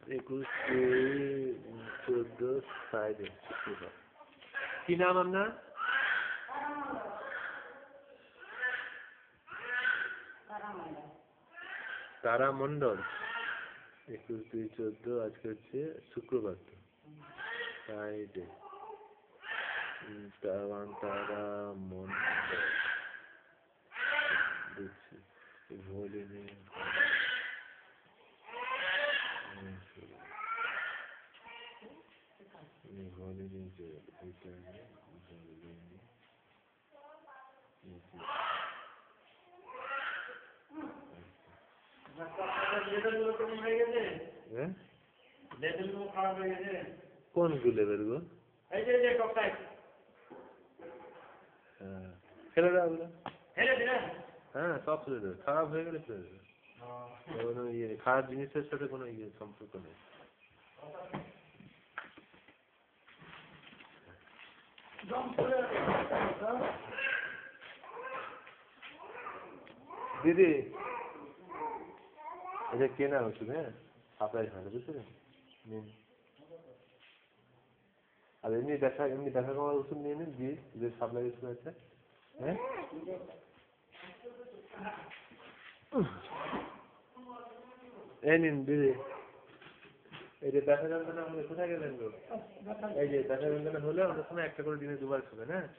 21, 14, Friday, শুক্রবার। কি নাম আপনার? তারা মন্ডল। 21, 2, 14, আজকে হচ্ছে শুক্রবার তো, ফ্রাইডে। তারা মন্ডল বুঝছি। ভোলিনি ভোলিনি যে এটা ভোলিনি কোন লেবেল গো? হ্যাঁ ফেলে দাও ওগুলো। হ্যাঁ সব ফেলে দেবে, খারাপ হয়ে গেলে ফেলে দেবে। কোনো খারাপ জিনিসের সাথে কোনো সম্পর্ক নেই। দিদি এটা কেনা ওষুধ, হ্যাঁ সাপ্লাই হয় না, বুঝলেন? আর এমনি দেখা করার ওষুধ নিয়ে নিন, দিয়ে যে সাপ্লাই ওষুধ আছে। হ্যাঁ এই নিন দিদি। এই যে ব্যথা যন্ত্রণা হলে কোথায় গেলেন গো? এই যে ব্যথা যন্ত্রণা হলে অনেক সময় একটা করে দিনে 2 বার খাবেন, হ্যাঁ।